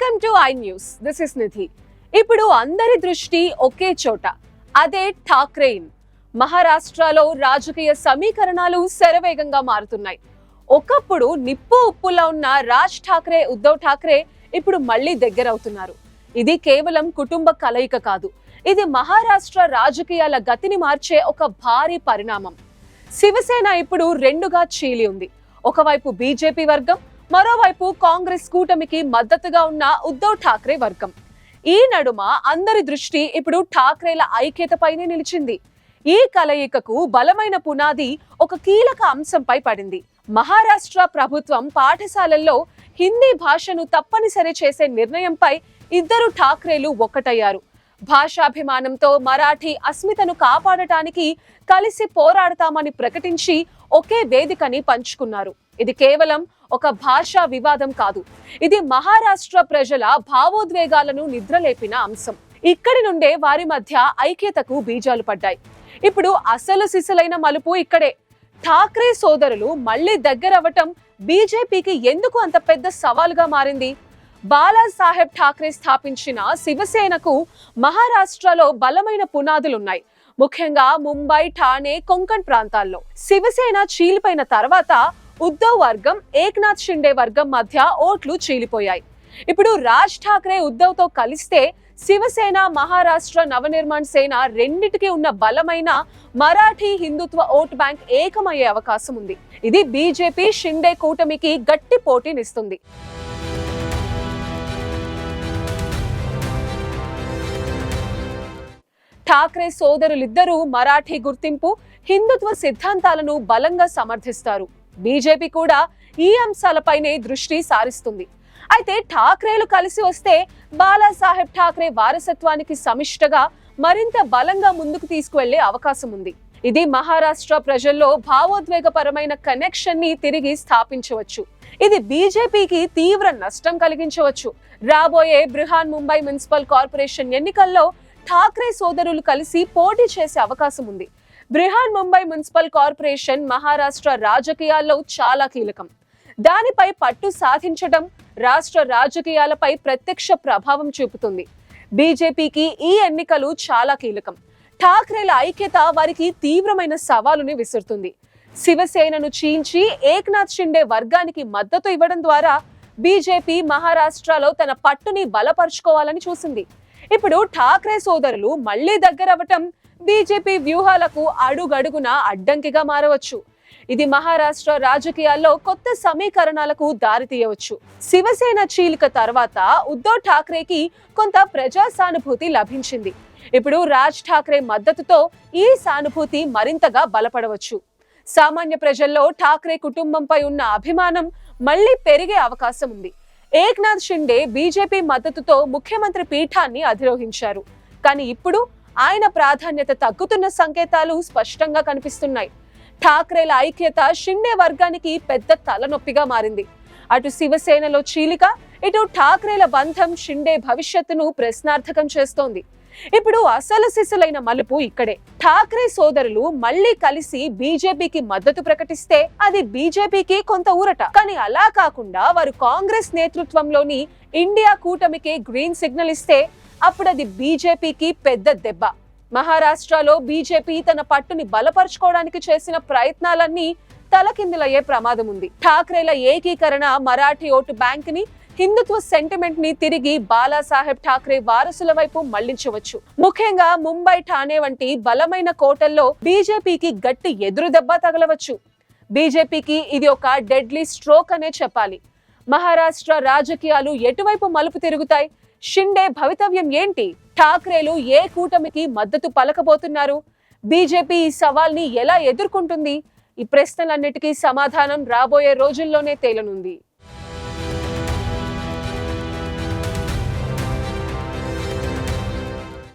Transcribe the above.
Welcome to I News. This is Nidhi. ఇప్పుడు అందరి దృష్టి ఒకే చోట, అదే ఠాక్రే. మహారాష్ట్రలో రాజకీయ సమీకరణాలు శరవేగంగా మారుతున్నాయి. ఒకప్పుడు నిప్పు ఉప్పులా ఉన్న రాజ్ ఠాక్రే, ఉద్ధవ్ ఠాక్రే ఇప్పుడు మళ్లీ దగ్గరవుతున్నారు. ఇది కేవలం కుటుంబ కలయిక కాదు, ఇది మహారాష్ట్ర రాజకీయాల గతిని మార్చే ఒక భారీ పరిణామం. శివసేన ఇప్పుడు రెండుగా చీలి ఉంది. ఒకవైపు బీజేపీ వర్గం, మరోవైపు కాంగ్రెస్ కూటమికి మద్దతుగా ఉన్న ఉద్ధవ్ ఠాక్రే వర్గం. ఈ నడుమ అందరి దృష్టి ఇప్పుడు ఠాక్రేల ఐక్యతపైనే నిలిచింది. ఈ కలయికకు బలమైన పునాది ఒక కీలక అంశంపై పడింది. మహారాష్ట్ర ప్రభుత్వం పాఠశాలల్లో హిందీ భాషను తప్పనిసరి చేసే నిర్ణయంపై ఇద్దరు ఠాక్రేలు ఒక్కటయ్యారు. భాషాభిమానంతో మరాఠీ అస్మితను కాపాడటానికి కలిసి పోరాడతామని ప్రకటించి ఒకే వేదికని పంచుకున్నారు. ఇది కేవలం ఒక భాషా వివాదం కాదు, ఇది మహారాష్ట్ర ప్రజల భావోద్వేగాలను నిద్రలేపిన అంశం. ఇక్కడి నుండే వారి మధ్య ఐక్యతకు బీజాలు పడ్డాయి. ఇప్పుడు అసలు సిసలైన మలుపు ఇక్కడే. ఠాక్రే సోదరులు మళ్లీ దగ్గరవ్వటం బీజేపీకి ఎందుకు అంత పెద్ద సవాలుగా మారింది? బాలాసాహెబ్ ఠాక్రే స్థాపించిన శివసేనకు మహారాష్ట్రలో బలమైన పునాదులున్నాయి, ముఖ్యంగా ముంబై, ఠాణే, కొంకణ్ ప్రాంతాల్లో. శివసేన చీలిపోయిన తర్వాత ఉద్ధవ్ వర్గం, ఏక్నాథ్ షిండే వర్గం మధ్య ఓట్లు చీలిపోయాయి. ఇప్పుడు రాజ్ ఠాక్రే ఉద్ధవ్ తో కలిస్తే శివసేన, మహారాష్ట్ర నవనిర్మాణ్ సేన రెండిటికి ఉన్న బలమైన మరాఠీ హిందుత్వ ఓట్ బ్యాంక్ ఏకమయ్యే అవకాశం ఉంది. ఇది బీజేపీ షిండే కూటమికి గట్టి పోటీనిస్తుంది. ఠాక్రే సోదరులిద్దరూ మరాఠీ గుర్తింపు, హిందుత్వ సిద్ధాంతాలను బలంగా సమర్థిస్తారు. బీజేపీ కూడా ఈ అంశాలపైనే దృష్టి సారిస్తుంది. అయితే ఠాక్రేలు కలిసి వస్తే బాలాసాహెబ్ ఠాక్రే వారసత్వానికి సమిష్టగా మరింత బలంగా ముందుకు తీసుకువెళ్లే అవకాశం ఉంది. ఇది మహారాష్ట్ర ప్రజల్లో భావోద్వేగపరమైన కనెక్షన్ ని తిరిగి స్థాపించవచ్చు. ఇది బీజేపీకి తీవ్ర నష్టం కలిగించవచ్చు. రాబోయే బృహన్ ముంబై మున్సిపల్ కార్పొరేషన్ ఎన్నికల్లో ఠాక్రే సోదరులు కలిసి పోటీ చేసే అవకాశం ఉంది. బృహన్ ముంబై మున్సిపల్ కార్పొరేషన్ మహారాష్ట్ర రాజకీయాల్లో చాలా కీలకం. దానిపై పట్టు సాధించడం రాష్ట్ర రాజకీయాలపై ప్రత్యక్ష ప్రభావం చూపుతుంది. బీజేపీకి ఈ ఎన్నికలు చాలా కీలకం. ఠాక్రేల ఐక్యత వారికి తీవ్రమైన సవాలుని విసురుతుంది. శివసేనను చీల్చి ఏక్నాథ్ షిండే వర్గానికి మద్దతు ఇవ్వడం ద్వారా బీజేపీ మహారాష్ట్రలో తన పట్టుని బలపరుచుకోవాలని చూసింది. ఇప్పుడు ఠాక్రే సోదరులు మళ్లీ దగ్గరవ్వటం బీజేపీ వ్యూహాలకు అడుగడుగునా అడ్డంకిగా మారవచ్చు. ఇది మహారాష్ట్ర రాజకీయాల్లో కొత్త సమీకరణాలకు దారితీయవచ్చు. శివసేన చీలిక తర్వాత ఉద్ధవ్ ఠాక్రేకి కొంత ప్రజా సానుభూతి లభించింది. ఇప్పుడు రాజ్ ఠాక్రే మద్దతుతో ఈ సానుభూతి మరింతగా బలపడవచ్చు. సామాన్య ప్రజల్లో ఠాక్రే కుటుంబంపై ఉన్న అభిమానం మళ్లీ పెరిగే అవకాశం ఉంది. ఏక్నాథ్ షిండే బీజేపీ మద్దతుతో ముఖ్యమంత్రి పీఠాన్ని అధిరోహించారు. కానీ ఇప్పుడు ఆయన ప్రాధాన్యత తగ్గుతున్న సంకేతాలు స్పష్టంగా కనిపిస్తున్నాయి. ఠాక్రేల ఐక్యత షిండే వర్గానికి పెద్ద తలనొప్పిగా మారింది. అటు శివసేనలో చీలిక, ఇటు ఠాక్రేల బంధం షిండే భవిష్యత్తును ప్రశ్నార్థకం చేస్తోంది. ఇప్పుడు అసలు సిసలైన మలుపు ఇక్కడే. ఠాక్రే సోదరులు మళ్లీ కలిసి బీజేపీకి మద్దతు ప్రకటిస్తే అది బీజేపీకి కొంత ఊరట. కానీ అలా కాకుండా వారు కాంగ్రెస్ నేతృత్వంలోని ఇండియా కూటమికి గ్రీన్ సిగ్నల్ ఇస్తే అప్పుడు అది బీజేపీకి పెద్ద దెబ్బ. మహారాష్ట్రలో బీజేపీ తన పట్టుని బలపరుచుకోవడానికి చేసిన ప్రయత్నాలన్నీ తలకిందులయ్యే ప్రమాదం ఉంది. ఠాక్రేల ఏకీకరణ మరాఠీ ఓటు బ్యాంక్ ని, హిందుత్వ సెంటిమెంట్ ని తిరిగి బాలాసాహెబ్ ఠాక్రే వారసుల వైపు మళ్లించవచ్చు. ముఖ్యంగా ముంబై, ఠాణే వంటి బలమైన కోటల్లో బీజేపీకి గట్టి ఎదురు దెబ్బ తగలవచ్చు. బీజేపీకి ఇది ఒక డెడ్లీ స్ట్రోక్ అనే చెప్పాలి. మహారాష్ట్ర రాజకీయాలు ఎటువైపు మలుపు తిరుగుతాయి? షిండే భవితవ్యం ఏంటి? ఠాక్రేలు ఏ కూటమికి మద్దతు పలకబోతున్నారు? బీజేపీ ఈ సవాల్ని ఎలా ఎదుర్కొంటుంది? ఈ ప్రశ్నలన్నిటికీ సమాధానం రాబోయే రోజుల్లోనే తేలనుంది.